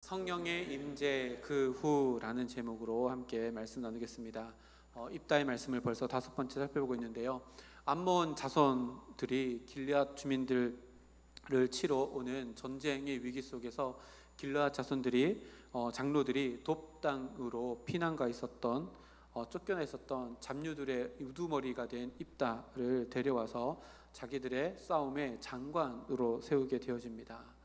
성령의 임재 그 후라는 제목으로 함께 말씀 나누겠습니다. 입다의 말씀을 벌써 5번째 살펴보고 있는데요. 암몬 자손들이 길르앗 주민들을 치러 오는 전쟁의 위기 속에서 길르앗 자손들이 장로들이 돕 땅으로 피난가 있었던 쫓겨나 있었던 잡류들의 우두머리가 된 입다를 데려와서 자기들의 싸움의 장관으로 세우게 되어집니다.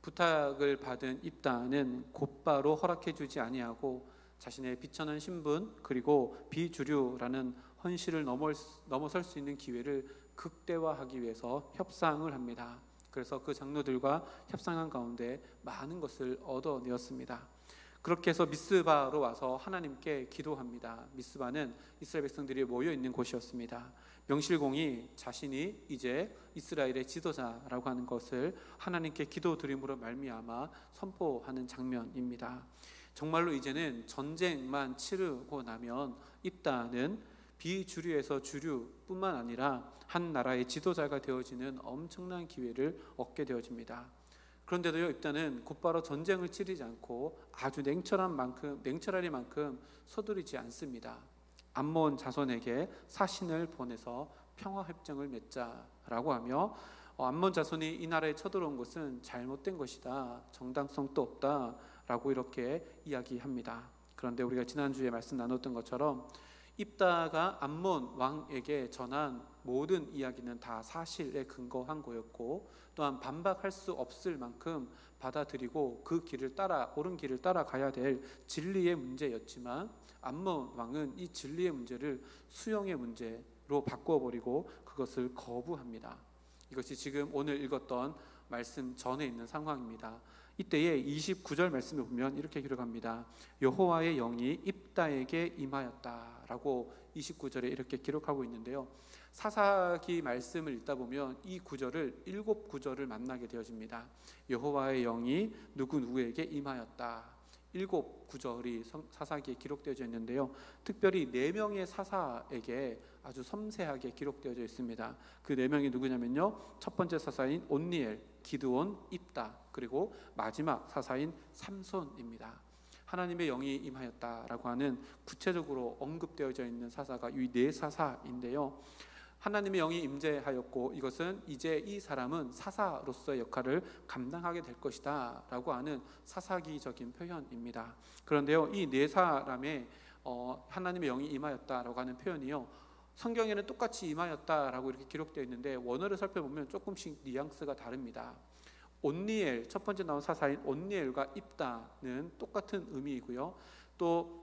부탁을 받은 입다는 곧바로 허락해주지 아니하고 자신의 비천한 신분 그리고 비주류라는 헌실을 넘어설 수 있는 기회를 극대화하기 위해서 협상을 합니다. 그래서 그 장로들과 협상한 가운데 많은 것을 얻어내었습니다. 그렇게 해서 미스바로 와서 하나님께 기도합니다. 미스바는 이스라엘 백성들이 모여있는 곳이었습니다. 명실공히 자신이 이제 이스라엘의 지도자라고 하는 것을 하나님께 기도드림으로 말미암아 선포하는 장면입니다. 정말로 이제는 전쟁만 치르고 나면 입다는 비주류에서 주류뿐만 아니라 한 나라의 지도자가 되어지는 엄청난 기회를 얻게 되어집니다. 그런데도요, 입다는 곧바로 전쟁을 치르지 않고 아주 냉철하리만큼 서두르지 않습니다. 암몬 자손에게 사신을 보내서 평화협정을 맺자라고 하며 암몬 자손이 이 나라에 쳐들어온 것은 잘못된 것이다, 정당성도 없다라고 이렇게 이야기합니다. 그런데 우리가 지난주에 말씀 나눴던 것처럼 입다가 암몬 왕에게 전한 모든 이야기는 다 사실에 근거한 거였고, 또한 반박할 수 없을 만큼 받아들이고 그 길을 따라 옳은 길을 따라가야 될 진리의 문제였지만, 암몬 왕은 이 진리의 문제를 수용의 문제로 바꿔버리고 그것을 거부합니다. 이것이 지금 오늘 읽었던 말씀 전에 있는 상황입니다. 이때에 29절 말씀을 보면 이렇게 기록합니다. 여호와의 영이 입다에게 임하였다라고 29절에 이렇게 기록하고 있는데요. 사사기 말씀을 읽다 보면 이 구절을 7구절을 만나게 되어집니다. 여호와의 영이 누구에게 임하였다. 7구절이 사사기에 기록되어져 있는데요. 특별히 4명의 사사에게 아주 섬세하게 기록되어져 있습니다. 그 4명이 누구냐면요, 첫 번째 사사인 온니엘, 기드온, 입다, 그리고 마지막 사사인 삼손입니다. 하나님의 영이 임하였다라고 하는 구체적으로 언급되어져 있는 사사가 이 4사사인데요. 하나님의 영이 임재하였고 이것은 이제 이 사람은 사사로서의 역할을 감당하게 될 것이다 라고 하는 사사기적인 표현입니다. 그런데요, 이 4사람의 하나님의 영이 임하였다라고 하는 표현이요, 성경에는 똑같이 임하였다라고 이렇게 기록되어 있는데 원어를 살펴보면 조금씩 뉘앙스가 다릅니다. 온니엘, 첫 번째 나온 사사인 온니엘과 입다는 똑같은 의미이고요, 또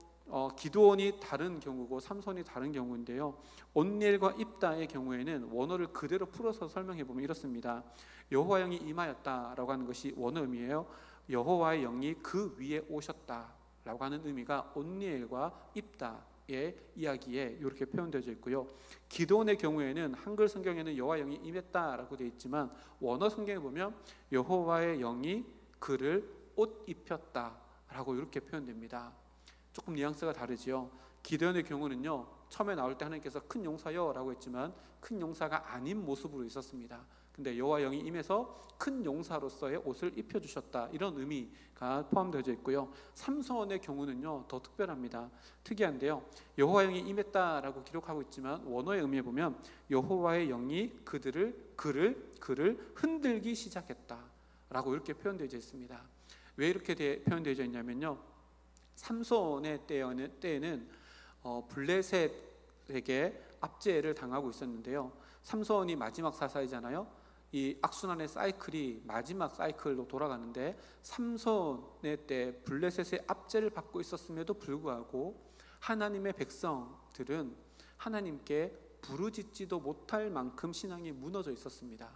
기드온이 다른 경우고 삼손이 다른 경우인데요, 온니엘과 입다의 경우에는 원어를 그대로 풀어서 설명해 보면 이렇습니다. 여호와 영이 임하였다라고 하는 것이 원어 의미예요. 여호와의 영이 그 위에 오셨다라고 하는 의미가 온니엘과 입다의 이야기에 이렇게 표현되어 있고요. 기드온의 경우에는 한글 성경에는 여호와 영이 임했다라고 되어 있지만 원어 성경에 보면 여호와의 영이 그를 옷 입혔다라고 이렇게 표현됩니다. 조금 뉘앙스가 다르지요. 기드온의 경우는요, 처음에 나올 때 하나님께서 큰 용사여 라고 했지만 큰 용사가 아닌 모습으로 있었습니다. 근데 여호와 영이 임해서 큰 용사로서의 옷을 입혀주셨다, 이런 의미가 포함되어 있고요. 삼손의 경우는요 더 특별합니다. 특이한데요, 여호와 영이 임했다라고 기록하고 있지만 원어의 의미에 보면 여호와의 영이 그를 흔들기 시작했다라고 이렇게 표현되어 있습니다. 왜 이렇게 표현되어 있냐면요, 삼손의 때에는 블레셋에게 압제를 당하고 있었는데요, 삼손이 마지막 사사이잖아요. 이 악순환의 사이클이 마지막 사이클로 돌아가는데, 삼손의 때 블레셋의 압제를 받고 있었음에도 불구하고 하나님의 백성들은 하나님께 부르짖지도 못할 만큼 신앙이 무너져 있었습니다.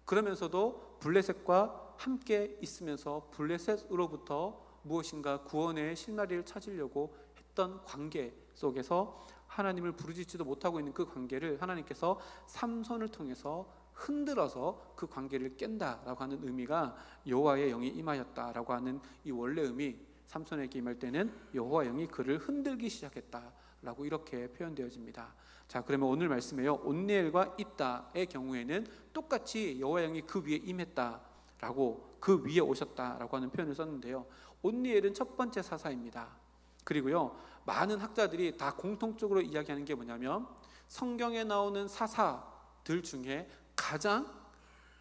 그러면서도 블레셋과 함께 있으면서 블레셋으로부터 무엇인가 구원의 실마리를 찾으려고 했던 관계 속에서 하나님을 부르짖지도 못하고 있는 그 관계를 하나님께서 삼손을 통해서 흔들어서 그 관계를 깬다라고 하는 의미가 여호와의 영이 임하였다라고 하는 이 원래 의미, 삼손에게 임할 때는 여호와 영이 그를 흔들기 시작했다라고 이렇게 표현되어집니다. 자, 그러면 오늘 말씀에요, 온니엘과 입다의 경우에는 똑같이 여호와 영이 그 위에 임했다라고, 그 위에 오셨다라고 하는 표현을 썼는데요, 온니엘은 첫 번째 사사입니다. 그리고요, 많은 학자들이 다 공통적으로 이야기하는 게 뭐냐면 성경에 나오는 사사들 중에 가장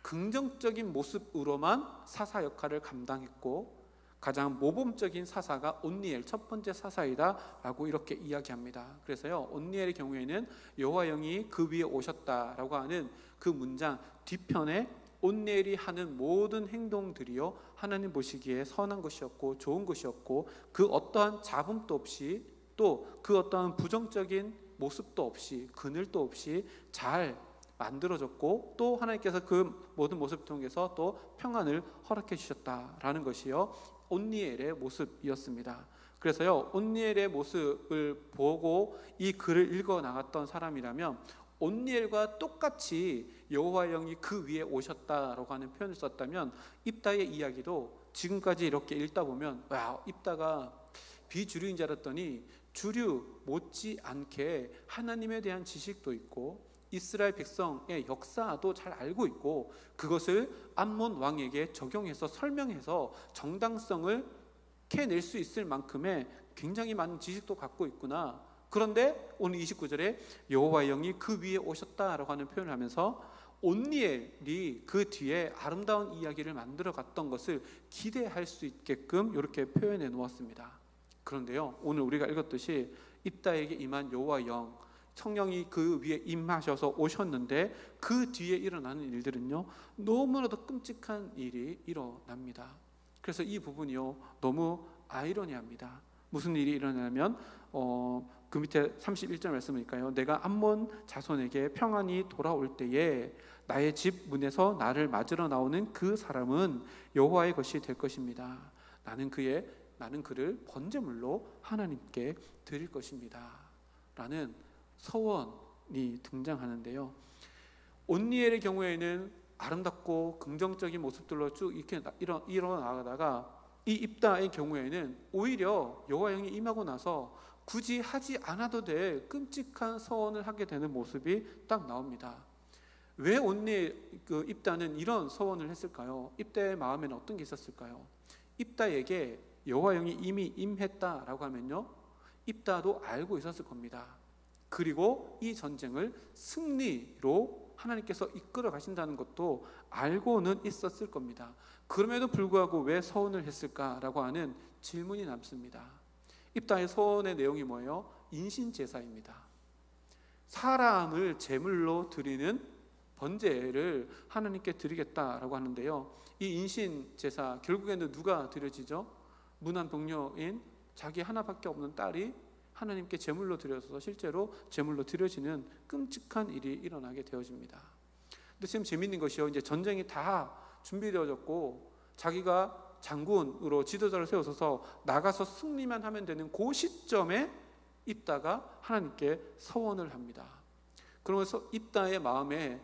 긍정적인 모습으로만 사사 역할을 감당했고 가장 모범적인 사사가 온니엘 첫 번째 사사이다 라고 이렇게 이야기합니다. 그래서요, 온니엘의 경우에는 여호와 영이 그 위에 오셨다라고 하는 그 문장 뒤편에 온니엘이 하는 모든 행동들이요 하나님 보시기에 선한 것이었고 좋은 것이었고 그 어떠한 잡음도 없이 또 그 어떠한 부정적인 모습도 없이 그늘도 없이 잘 만들어졌고 또 하나님께서 그 모든 모습을 통해서 또 평안을 허락해 주셨다라는 것이요 온니엘의 모습이었습니다. 그래서요, 온니엘의 모습을 보고 이 글을 읽어 나갔던 사람이라면 온니엘과 똑같이 여호와 영이 그 위에 오셨다라고 하는 표현을 썼다면 입다의 이야기도 지금까지 이렇게 읽다 보면 와, 입다가 비주류인 줄 알았더니 주류 못지않게 하나님에 대한 지식도 있고 이스라엘 백성의 역사도 잘 알고 있고 그것을 암몬 왕에게 적용해서 설명해서 정당성을 캐낼 수 있을 만큼의 굉장히 많은 지식도 갖고 있구나. 그런데 오늘 29절에 여호와의 영이 그 위에 오셨다라고 하는 표현을 하면서 온니엘이 그 뒤에 아름다운 이야기를 만들어 갔던 것을 기대할 수 있게끔 이렇게 표현해 놓았습니다. 그런데요, 오늘 우리가 읽었듯이 입다에게 임한 여호와의 영, 성령이 그 위에 임하셔서 오셨는데 그 뒤에 일어나는 일들은요 너무나도 끔찍한 일이 일어납니다. 그래서 이 부분이요 너무 아이러니합니다. 무슨 일이 일어나냐면 그 밑에 31절 말씀이니까요, 내가 암몬 자손에게 평안이 돌아올 때에 나의 집 문에서 나를 맞으러 나오는 그 사람은 여호와의 것이 될 것입니다. 나는 그를 번제물로 하나님께 드릴 것입니다 라는 서원이 등장하는데요, 온니엘의 경우에는 아름답고 긍정적인 모습들로 쭉 이렇게 일어나가다가 이 입다의 경우에는 오히려 여호와 영이 임하고 나서 굳이 하지 않아도 될 끔찍한 서원을 하게 되는 모습이 딱 나옵니다. 왜 온니엘 입다는 이런 서원을 했을까요? 입다의 마음에는 어떤 게 있었을까요? 입다에게 여호와 영이 이미 임했다라고 하면요 입다도 알고 있었을 겁니다. 그리고 이 전쟁을 승리로 하나님께서 이끌어 가신다는 것도 알고는 있었을 겁니다. 그럼에도 불구하고 왜 서원을 했을까라고 하는 질문이 남습니다. 입다의 서원의 내용이 뭐예요? 인신제사입니다. 사람을 제물로 드리는 번제를 하나님께 드리겠다라고 하는데요, 이 인신제사 결국에는 누가 드려지죠? 무난동녀인 자기 하나밖에 없는 딸이 하나님께 제물로 드려서 실제로 제물로 드려지는 끔찍한 일이 일어나게 되어집니다. 근데 지금 재밌는 것이요, 이제 전쟁이 다 준비되어졌고 자기가 장군으로 지도자를 세워서 나가서 승리만 하면 되는 그 시점에 입다가 하나님께 서원을 합니다. 그러면서 입다의 마음의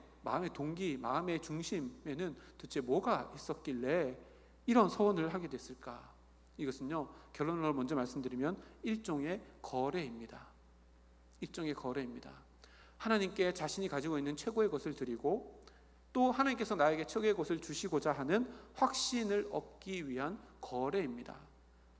동기, 마음의 중심에는 도대체 뭐가 있었길래 이런 서원을 하게 됐을까? 이것은요 결론을 먼저 말씀드리면 일종의 거래입니다. 일종의 거래입니다. 하나님께 자신이 가지고 있는 최고의 것을 드리고 또 하나님께서 나에게 최고의 것을 주시고자 하는 확신을 얻기 위한 거래입니다.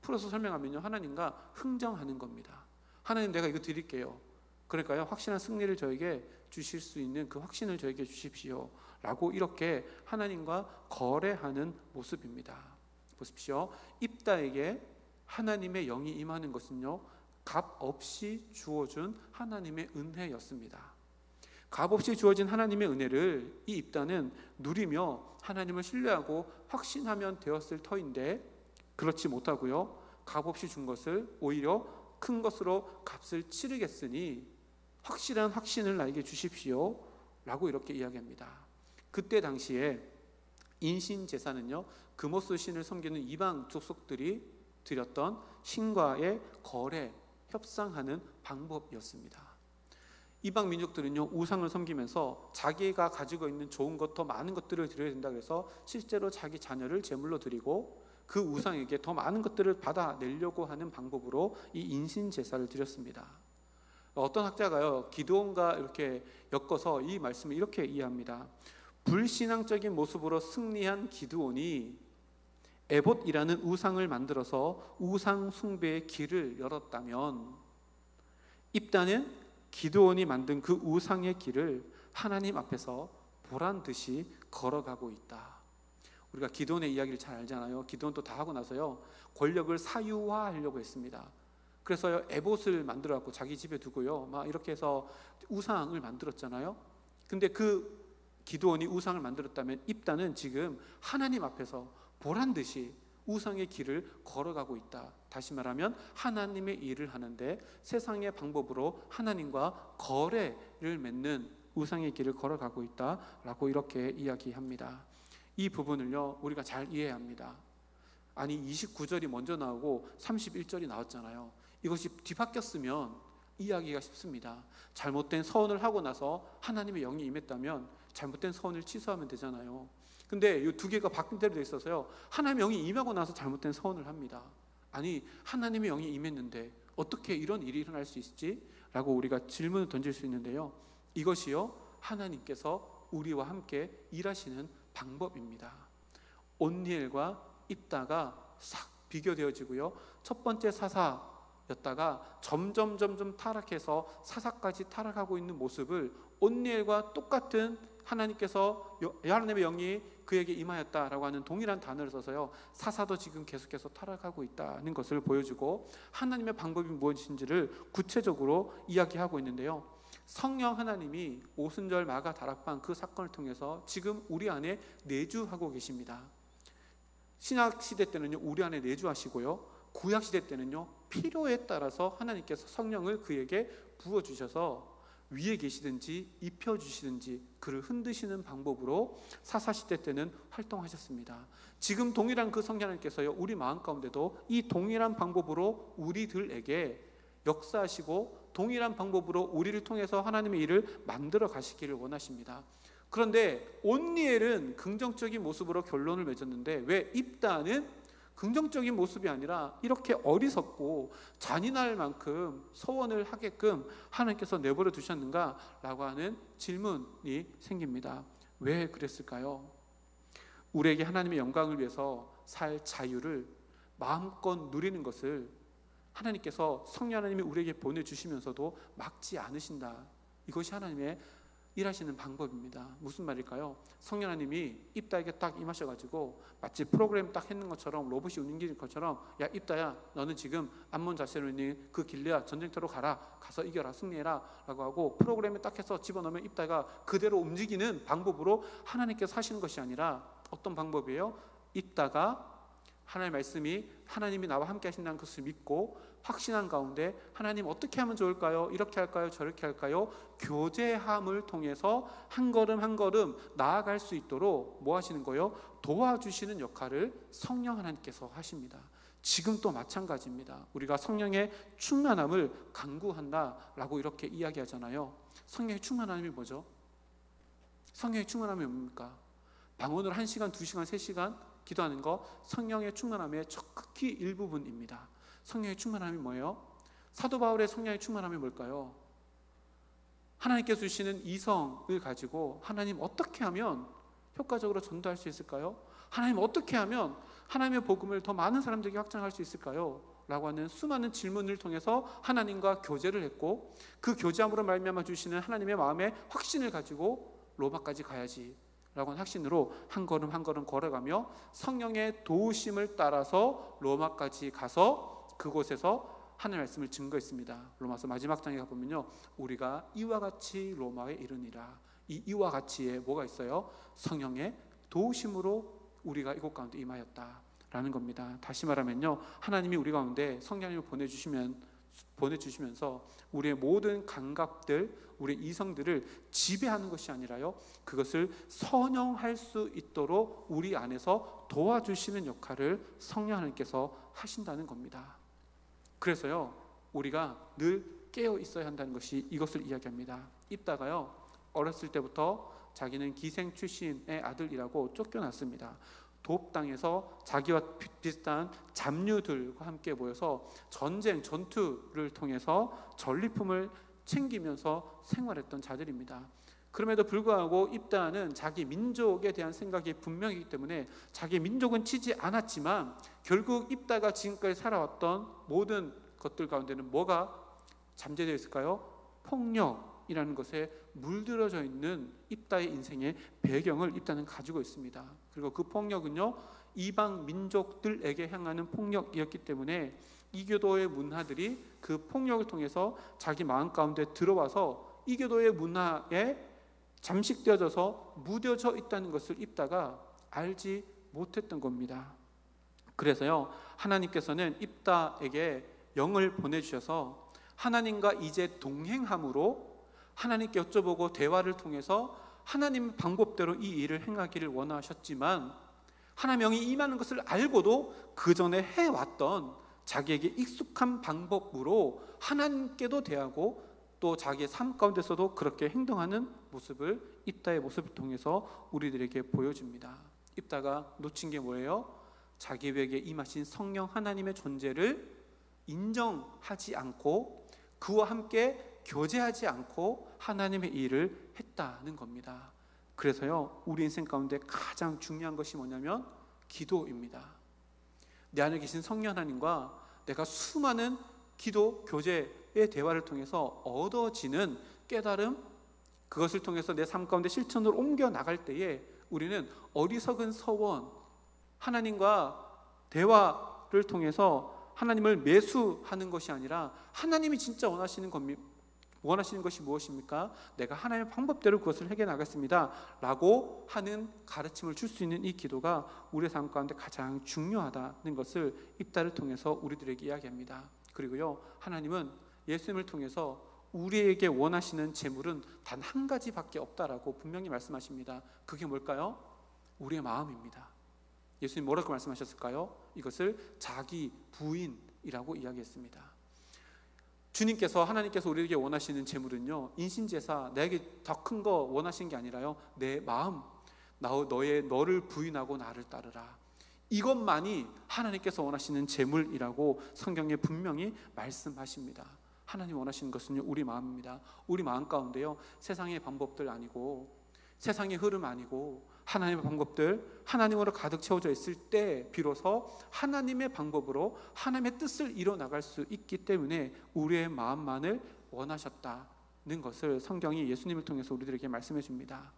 풀어서 설명하면요, 하나님과 흥정하는 겁니다. 하나님, 내가 이거 드릴게요. 그러니까요 확실한 승리를 저에게 주실 수 있는 그 확신을 저에게 주십시오 라고 이렇게 하나님과 거래하는 모습입니다. 보십시오. 입다에게 하나님의 영이 임하는 것은요 값 없이 주어준 하나님의 은혜였습니다. 값 없이 주어진 하나님의 은혜를 이 입다는 누리며 하나님을 신뢰하고 확신하면 되었을 터인데 그렇지 못하고요, 값 없이 준 것을 오히려 큰 것으로 값을 치르겠으니 확실한 확신을 나에게 주십시오 라고 이렇게 이야기합니다. 그때 당시에 인신제사는요 금오스 신을 섬기는 이방 족속들이 드렸던 신과의 거래, 협상하는 방법이었습니다. 이방 민족들은요 우상을 섬기면서 자기가 가지고 있는 좋은 것, 더 많은 것들을 드려야 된다고 해서 실제로 자기 자녀를 제물로 드리고 그 우상에게 더 많은 것들을 받아내려고 하는 방법으로 이 인신제사를 드렸습니다. 어떤 학자가요 기드온과 이렇게 엮어서 이 말씀을 이렇게 이해합니다. 불신앙적인 모습으로 승리한 기드온이 에봇이라는 우상을 만들어서 우상 숭배의 길을 열었다면, 입다는 기드온이 만든 그 우상의 길을 하나님 앞에서 보란 듯이 걸어가고 있다. 우리가 기드온의 이야기를 잘 알잖아요. 기드온도 다 하고 나서요, 권력을 사유화하려고 했습니다. 그래서 에봇을 만들어 갖고 자기 집에 두고요, 막 이렇게 해서 우상을 만들었잖아요. 근데 그 기드온이 우상을 만들었다면, 입다는 지금 하나님 앞에서 보란 듯이 우상의 길을 걸어가고 있다. 다시 말하면 하나님의 일을 하는데 세상의 방법으로 하나님과 거래를 맺는 우상의 길을 걸어가고 있다라고 이렇게 이야기합니다. 이 부분을요, 우리가 잘 이해해야 합니다. 아니 29절이 먼저 나오고 31절이 나왔잖아요. 이것이 뒤바뀌었으면 이해하기가 쉽습니다. 잘못된 서원을 하고 나서 하나님의 영이 임했다면 잘못된 서원을 취소하면 되잖아요. 근데 이 두 개가 바뀐 대로 돼 있어서요, 하나님의 영이 임하고 나서 잘못된 서원을 합니다. 아니 하나님의 영이 임했는데 어떻게 이런 일이 일어날 수 있지? 라고 우리가 질문을 던질 수 있는데요, 이것이요, 하나님께서 우리와 함께 일하시는 방법입니다. 온니엘과 입다가 싹 비교되어지고요, 첫 번째 사사였다가 점점 타락해서 사사까지 타락하고 있는 모습을 온니엘과 똑같은, 하나님께서 하나님의 영이 그에게 임하였다라고 하는 동일한 단어를 써서요, 사사도 지금 계속해서 타락하고 있다는 것을 보여주고 하나님의 방법이 무엇인지를 구체적으로 이야기하고 있는데요, 성령 하나님이 오순절 마가 다락방 그 사건을 통해서 지금 우리 안에 내주하고 계십니다. 신약 시대 때는요, 우리 안에 내주하시고요, 구약 시대 때는요, 필요에 따라서 하나님께서 성령을 그에게 부어주셔서 위에 계시든지 입혀주시든지 그를 흔드시는 방법으로 사사시대 때는 활동하셨습니다. 지금 동일한 그 성령 하나님께서요, 우리 마음 가운데도 이 동일한 방법으로 우리들에게 역사하시고 동일한 방법으로 우리를 통해서 하나님의 일을 만들어 가시기를 원하십니다. 그런데 온니엘은 긍정적인 모습으로 결론을 맺었는데 왜 입다는 긍정적인 모습이 아니라 이렇게 어리석고 잔인할 만큼 소원을 하게끔 하나님께서 내버려 두셨는가? 라고 하는 질문이 생깁니다. 왜 그랬을까요? 우리에게 하나님의 영광을 위해서 살 자유를 마음껏 누리는 것을 하나님께서 성령 하나님이 우리에게 보내주시면서도 막지 않으신다. 이것이 하나님의 일하시는 방법입니다. 무슨 말일까요? 성령 하나님이 입다에게 딱 임하셔가지고 마치 프로그램 딱 했는 것처럼, 로봇이 움직이는 것처럼, 야 입다야, 너는 지금 암몬 자세로 있는 그 길르앗 전쟁터로 가서 이겨라, 승리해라 라고 하고 프로그램에 딱 해서 집어넣으면 입다가 그대로 움직이는 방법으로 하나님께서 하시는 것이 아니라 어떤 방법이에요? 입다가 하나님의 말씀이 하나님이 나와 함께 하신다는 것을 믿고 확신한 가운데 하나님 어떻게 하면 좋을까요? 이렇게 할까요? 저렇게 할까요? 교제함을 통해서 한 걸음 한 걸음 나아갈 수 있도록 뭐 하시는 거예요? 도와주시는 역할을 성령 하나님께서 하십니다. 지금 또 마찬가지입니다. 우리가 성령의 충만함을 간구한다라고 이렇게 이야기하잖아요. 성령의 충만함이 뭐죠? 성령의 충만함이 뭡니까? 방언으로 1시간, 2시간, 3시간 기도하는 거 성령의 충만함의 극히 일부분입니다. 성령의 충만함이 뭐예요? 사도 바울의 성령의 충만함이 뭘까요? 하나님께서 주시는 이성을 가지고 하나님 어떻게 하면 효과적으로 전도할 수 있을까요? 하나님 어떻게 하면 하나님의 복음을 더 많은 사람들에게 확장할 수 있을까요? 라고 하는 수많은 질문을 통해서 하나님과 교제를 했고, 그 교제함으로 말미암아 주시는 하나님의 마음의 확신을 가지고 로마까지 가야지 라고 하는 확신으로 한 걸음 한 걸음 걸어가며 성령의 도우심을 따라서 로마까지 가서 그곳에서 하나님의 말씀을 증거했습니다. 로마서 마지막 장에 가보면요, 우리가 이와 같이 로마에 이르니라. 이 이와 같이에 뭐가 있어요? 성령의 도우심으로 우리가 이곳 가운데 임하였다 라는 겁니다. 다시 말하면요, 하나님이 우리 가운데 성령님을 보내주시면서 우리의 모든 감각들, 우리의 이성들을 지배하는 것이 아니라요, 그것을 선용할 수 있도록 우리 안에서 도와주시는 역할을 성령 하나님께서 하신다는 겁니다. 그래서요, 우리가 늘 깨어 있어야 한다는 것이 이것을 이야기합니다. 입다가요, 어렸을 때부터 자기는 기생 출신의 아들이라고 쫓겨났습니다. 도읍당에서 자기와 비슷한 잡류들과 함께 모여서 전투를 통해서 전리품을 챙기면서 생활했던 자들입니다. 그럼에도 불구하고 입다는 자기 민족에 대한 생각이 분명하기 때문에 자기 민족은 치지 않았지만 결국 입다가 지금까지 살아왔던 모든 것들 가운데는 뭐가 잠재되어 있을까요? 폭력이라는 것에 물들어져 있는 입다의 인생의 배경을 입다는 가지고 있습니다. 그리고 그 폭력은요, 이방 민족들에게 향하는 폭력이었기 때문에 이교도의 문화들이 그 폭력을 통해서 자기 마음 가운데 들어와서 이교도의 문화에 잠식되어져서 무뎌져 있다는 것을 입다가 알지 못했던 겁니다. 그래서요, 하나님께서는 입다에게 영을 보내주셔서 하나님과 이제 동행함으로 하나님께 여쭤보고 대화를 통해서 하나님의 방법대로 이 일을 행하기를 원하셨지만 하나님의 영이 임하는 것을 알고도 그 전에 해왔던 자기에게 익숙한 방법으로 하나님께도 대하고 또 자기의 삶 가운데서도 그렇게 행동하는 모습을 입다의 모습을 통해서 우리들에게 보여줍니다. 입다가 놓친 게 뭐예요? 자기에게 임하신 성령 하나님의 존재를 인정하지 않고 그와 함께 교제하지 않고 하나님의 일을 했다는 겁니다. 그래서요, 우리 인생 가운데 가장 중요한 것이 뭐냐면 기도입니다. 내 안에 계신 성령 하나님과 내가 수많은 기도, 교제의 대화를 통해서 얻어지는 깨달음, 그것을 통해서 내 삶 가운데 실천으로 옮겨 나갈 때에 우리는 어리석은 서원, 하나님과 대화를 통해서 하나님을 매수하는 것이 아니라 하나님이 진짜 원하시는 것이 무엇입니까? 내가 하나님의 방법대로 그것을 해결해 나가겠습니다 라고 하는 가르침을 줄 수 있는 이 기도가 우리의 삶 가운데 가장 중요하다는 것을 입다를 통해서 우리들에게 이야기합니다. 그리고요, 하나님은 예수님을 통해서 우리에게 원하시는 재물은 단 한 가지밖에 없다라고 분명히 말씀하십니다. 그게 뭘까요? 우리의 마음입니다. 예수님 뭐라고 말씀하셨을까요? 이것을 자기 부인이라고 이야기했습니다. 주님께서, 하나님께서 우리에게 원하시는 재물은요, 인신제사, 내게 더 큰 거 원하시는 게 아니라요, 내 마음, 너를 부인하고 나를 따르라, 이것만이 하나님께서 원하시는 재물이라고 성경에 분명히 말씀하십니다. 하나님 원하시는 것은요, 우리 마음입니다. 우리 마음 가운데요, 세상의 방법들 아니고 세상의 흐름 아니고 하나님의 방법들, 하나님으로 가득 채워져 있을 때 비로소 하나님의 방법으로 하나님의 뜻을 이뤄나갈 수 있기 때문에 우리의 마음만을 원하셨다는 것을 성경이 예수님을 통해서 우리들에게 말씀해 줍니다.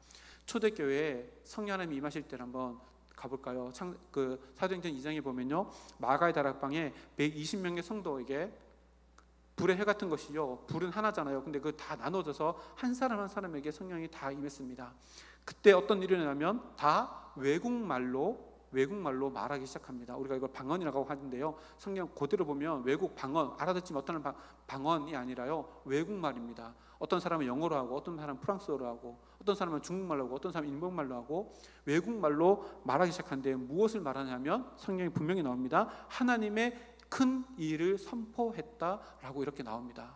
초대교회에 성령 하나님이 임하실 때를 한번 가볼까요? 사도행전 2장에 보면요, 마가의 다락방에 120명의 성도에게 불의 해 같은 것이요, 불은 하나잖아요. 근데 그 다 나눠져서 한 사람 한 사람에게 성령이 다 임했습니다. 그때 어떤 일이 일어나면 다 외국말로 말하기 시작합니다. 우리가 이걸 방언이라고 하는데요, 성경 그대로 보면 외국 방언, 알아듣지 못하는 방언이 아니라요, 외국말입니다. 어떤 사람은 영어로 하고, 어떤 사람은 프랑스어로 하고, 어떤 사람은 중국말로 하고, 어떤 사람은 일본말로 하고, 외국말로 말하기 시작하는데 무엇을 말하냐면 성경이 분명히 나옵니다. 하나님의 큰 일을 선포했다라고 이렇게 나옵니다.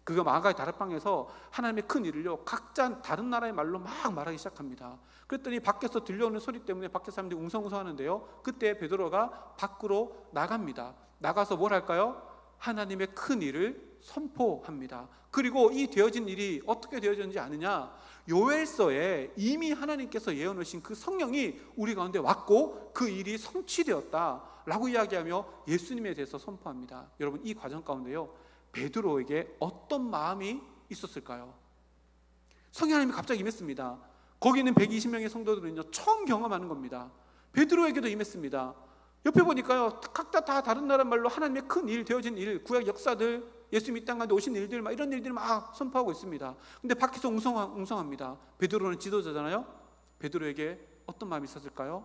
그가 마가의 다락방에서 하나님의 큰 일을요, 각자 다른 나라의 말로 막 말하기 시작합니다. 그랬더니 밖에서 들려오는 소리 때문에 밖에 사람들이 웅성웅성하는데요, 그때 베드로가 밖으로 나갑니다. 나가서 뭘 할까요? 하나님의 큰 일을 선포합니다. 그리고 이 되어진 일이 어떻게 되어졌는지 아느냐? 요엘서에 이미 하나님께서 예언하신 그 성령이 우리 가운데 왔고 그 일이 성취되었다라고 이야기하며 예수님에 대해서 선포합니다. 여러분, 이 과정 가운데요, 베드로에게 어떤 마음이 있었을까요? 성령 하나님이 갑자기 임했습니다. 거기 있는 120명의 성도들은요, 처음 경험하는 겁니다. 베드로에게도 임했습니다. 옆에 보니까요, 각자 다 다른 나라 말로 하나님의 큰 일, 되어진 일, 구약 역사들, 예수님 이 땅 가운데 오신 일들, 막 이런 일들을 막 선포하고 있습니다. 근데 밖에서 웅성합니다. 베드로는 지도자잖아요. 베드로에게 어떤 마음이 있었을까요?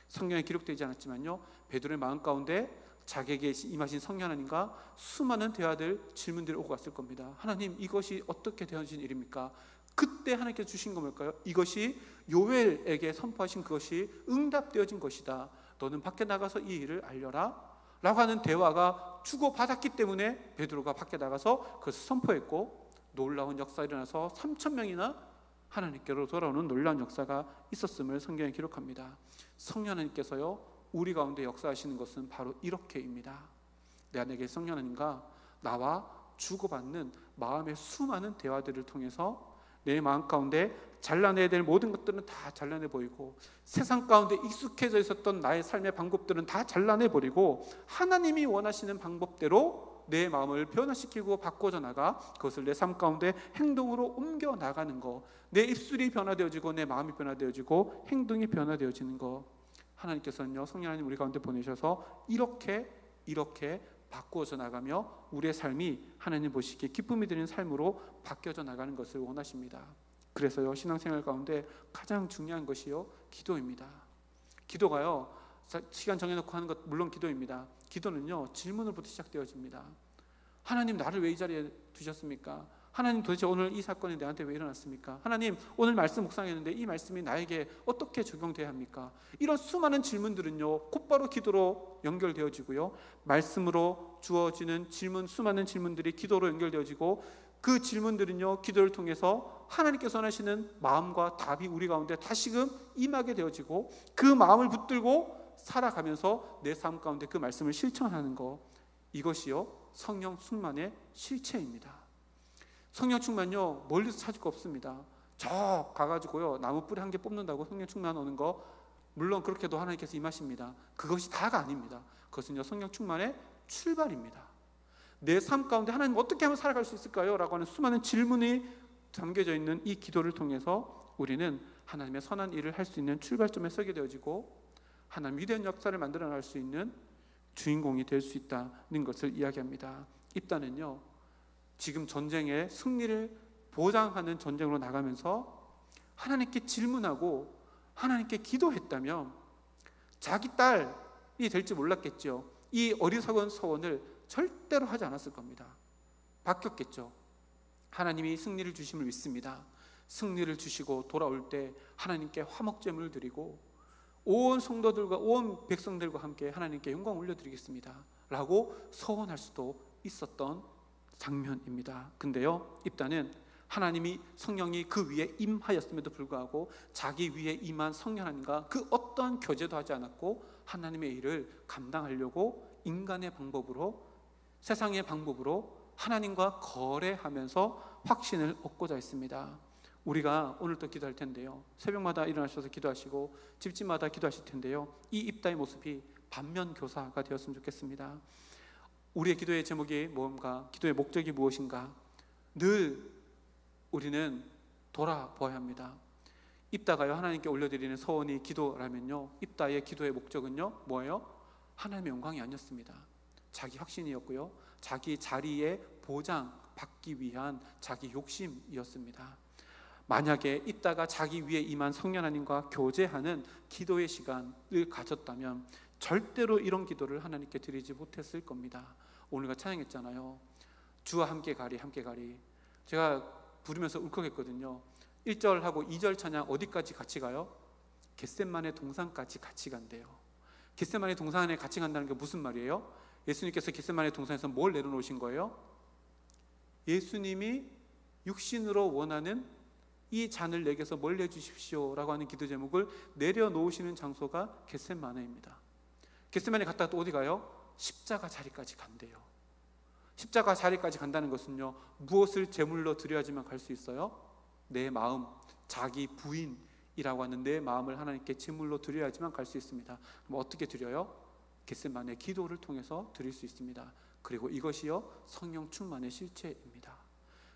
성경에 기록되지 않았지만요, 베드로의 마음 가운데 자기에게 임하신 성령 하나님과 수많은 대화들, 질문들이 오고 갔을 겁니다. 하나님, 이것이 어떻게 되어진 일입니까? 그때 하나님께서 주신 거 뭘까요? 이것이 요엘에게 선포하신 그것이 응답되어진 것이다. 너는 밖에 나가서 이 일을 알려라 라고 하는 대화가 주고받았기 때문에 베드로가 밖에 나가서 그것을 선포했고, 놀라운 역사가 일어나서 3,000명이나 하나님께로 돌아오는 놀라운 역사가 있었음을 성경에 기록합니다. 성령 하나님께서요, 우리 가운데 역사하시는 것은 바로 이렇게입니다. 내 안에 계신 성령 하나님과 나와 주고받는 마음의 수많은 대화들을 통해서 내 마음 가운데 잘라내야 될 모든 것들은 다 잘라내 버리고, 세상 가운데 익숙해져 있었던 나의 삶의 방법들은 다 잘라내 버리고, 하나님이 원하시는 방법대로 내 마음을 변화시키고 바꿔져 나가 그것을 내 삶 가운데 행동으로 옮겨 나가는 거, 내 입술이 변화되어지고 내 마음이 변화되어지고 행동이 변화되어지는 거, 하나님께서는요, 성령 하나님 우리 가운데 보내셔서 이렇게 바꾸어져 나가며 우리의 삶이 하나님 보시기에 기쁨이 되는 삶으로 바뀌어져 나가는 것을 원하십니다. 그래서요, 신앙생활 가운데 가장 중요한 것이요, 기도입니다. 기도가요, 시간 정해놓고 하는 것 물론 기도입니다. 기도는요, 질문으로부터 시작되어집니다. 하나님, 나를 왜 이 자리에 두셨습니까? 하나님, 도대체 오늘 이 사건이 내한테 왜 일어났습니까? 하나님, 오늘 말씀 묵상했는데 이 말씀이 나에게 어떻게 적용돼야 합니까? 이런 수많은 질문들은요, 곧바로 기도로 연결되어지고요, 말씀으로 주어지는 질문, 수많은 질문들이 기도로 연결되어지고, 그 질문들은요, 기도를 통해서 하나님께서 원하시는 마음과 답이 우리 가운데 다시금 임하게 되어지고, 그 마음을 붙들고 살아가면서 내 삶 가운데 그 말씀을 실천하는 것, 이것이요, 성령 충만의 실체입니다. 성령 충만요, 멀리서 찾을 거 없습니다. 저 가가지고요, 나무 뿌리 한 개 뽑는다고 성령 충만 오는 거, 물론 그렇게도 하나님께서 임하십니다. 그것이 다가 아닙니다. 그것은요, 성령 충만의 출발입니다. 내 삶 가운데 하나님 어떻게 하면 살아갈 수 있을까요? 라고 하는 수많은 질문이 담겨져 있는 이 기도를 통해서 우리는 하나님의 선한 일을 할 수 있는 출발점에 서게 되어지고, 하나님 위대한 역사를 만들어 나갈 수 있는 주인공이 될 수 있다는 것을 이야기합니다. 입단은요, 지금 전쟁의 승리를 보장하는 전쟁으로 나가면서 하나님께 질문하고 하나님께 기도했다면 자기 딸이 될지 몰랐겠죠. 이 어리석은 서원을 절대로 하지 않았을 겁니다. 바뀌었겠죠. 하나님이 승리를 주심을 믿습니다. 승리를 주시고 돌아올 때 하나님께 화목제물을 드리고 온 성도들과 온 백성들과 함께 하나님께 영광 올려드리겠습니다 라고 서원할 수도 있었던 장면입니다. 근데요, 입다는 하나님이 성령이 그 위에 임하였음에도 불구하고 자기 위에 임한 성령 하나님과 그 어떤 교제도 하지 않았고, 하나님의 일을 감당하려고 인간의 방법으로, 세상의 방법으로 하나님과 거래하면서 확신을 얻고자 했습니다. 우리가 오늘 또 기도할 텐데요, 새벽마다 일어나셔서 기도하시고 집집마다 기도하실 텐데요, 이 입다의 모습이 반면교사가 되었으면 좋겠습니다. 우리의 기도의 제목이 뭔가, 기도의 목적이 무엇인가, 늘 우리는 돌아보아야 합니다. 입다가요, 하나님께 올려드리는 서원이 기도라면요, 입다의 기도의 목적은요, 뭐예요? 하나님의 영광이 아니었습니다. 자기 확신이었고요, 자기 자리에 보장 받기 위한 자기 욕심이었습니다. 만약에 입다가 자기 위에 임한 성령 하나님과 교제하는 기도의 시간을 가졌다면 절대로 이런 기도를 하나님께 드리지 못했을 겁니다. 오늘가 찬양했잖아요. 주와 함께 가리, 함께 가리. 제가 부르면서 울컥했거든요. 1절하고 2절 찬양 어디까지 같이 가요? 겟세마네 동산까지 같이 간대요. 겟세마네 동산에 같이 간다는 게 무슨 말이에요? 예수님께서 겟세마네 동산에서 뭘 내려놓으신 거예요? 예수님이 육신으로 원하는 이 잔을 내게서 멀리 해주십시오 라고 하는 기도 제목을 내려놓으시는 장소가 겟세마네입니다. 겟세마네 갔다가 또 어디 가요? 십자가 자리까지 간대요. 십자가 자리까지 간다는 것은요, 무엇을 제물로 드려야지만 갈 수 있어요? 내 마음, 자기 부인이라고 하는 내 마음을 하나님께 제물로 드려야지만 갈 수 있습니다. 그럼 어떻게 드려요? 겟세마네 기도를 통해서 드릴 수 있습니다. 그리고 이것이요, 성령 충만의 실체입니다.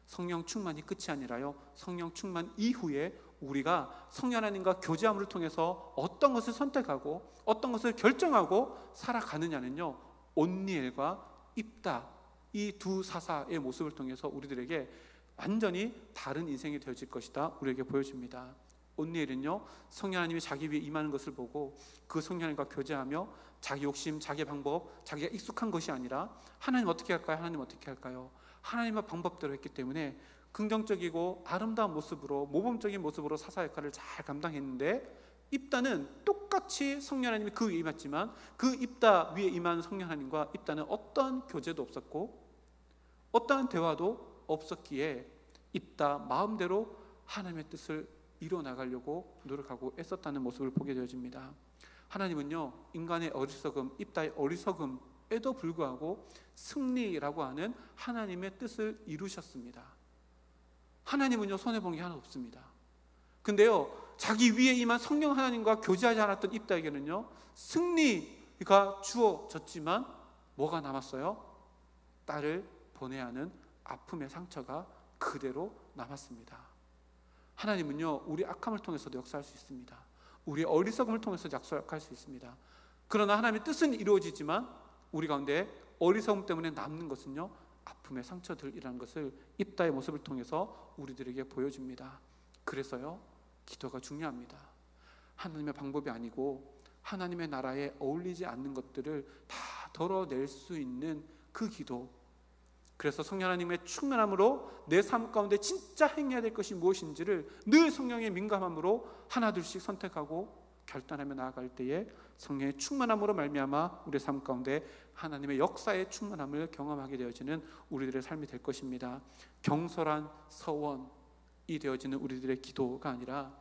성령 충만이 끝이 아니라요, 성령 충만 이후에 우리가 성령 하나님과 교제함을 통해서 어떤 것을 선택하고 어떤 것을 결정하고 살아가느냐는요, 온니엘과 입다, 이 두 사사의 모습을 통해서 우리들에게 완전히 다른 인생이 되어질 것이다 우리에게 보여줍니다. 온니엘은요, 성령 하나님이 자기 위에 임하는 것을 보고 그 성령 하나님과 교제하며 자기 욕심, 자기 방법, 자기가 익숙한 것이 아니라 하나님 어떻게 할까요? 하나님 어떻게 할까요? 하나님의 방법대로 했기 때문에 긍정적이고 아름다운 모습으로, 모범적인 모습으로 사사 역할을 잘 감당했는데, 입다는 똑같이 성령 하나님이 그 위에 임했지만 그 입다 위에 임한 성령 하나님과 입다는 어떠한 교제도 없었고 어떠한 대화도 없었기에 입다 마음대로 하나님의 뜻을 이뤄나가려고 노력하고 애썼다는 모습을 보게 되어집니다. 하나님은요, 인간의 어리석음, 입다의 어리석음에도 불구하고 승리라고 하는 하나님의 뜻을 이루셨습니다. 하나님은요 손해본 게 하나 없습니다. 근데요 자기 위에 임한 성령 하나님과 교제하지 않았던 입다에게는요 승리가 주어졌지만 뭐가 남았어요? 딸을 보내야 하는 아픔의 상처가 그대로 남았습니다. 하나님은요 우리 악함을 통해서도 역사할 수 있습니다. 우리의 어리석음을 통해서 약속할 수 있습니다. 그러나 하나님의 뜻은 이루어지지만 우리 가운데 어리석음 때문에 남는 것은요 아픔의 상처들이라는 것을 입다의 모습을 통해서 우리들에게 보여줍니다. 그래서요 기도가 중요합니다. 하나님의 방법이 아니고 하나님의 나라에 어울리지 않는 것들을 다 덜어낼 수 있는 그 기도. 그래서 성령 하나님의 충만함으로 내 삶 가운데 진짜 행해야 될 것이 무엇인지를 늘 성령의 민감함으로 하나둘씩 선택하고 결단하며 나아갈 때에 성령의 충만함으로 말미암아 우리의 삶 가운데 하나님의 역사의 충만함을 경험하게 되어지는 우리들의 삶이 될 것입니다. 경솔한 서원이 되어지는 우리들의 기도가 아니라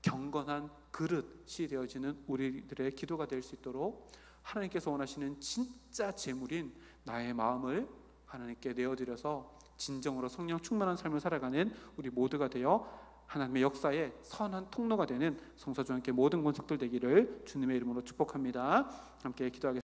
경건한 그릇이 되어지는 우리들의 기도가 될 수 있도록 하나님께서 원하시는 진짜 제물인 나의 마음을 하나님께 내어드려서 진정으로 성령 충만한 삶을 살아가는 우리 모두가 되어 하나님의 역사의 선한 통로가 되는 성서주와 함께 모든 권속들 되기를 주님의 이름으로 축복합니다. 함께 기도하겠습니다.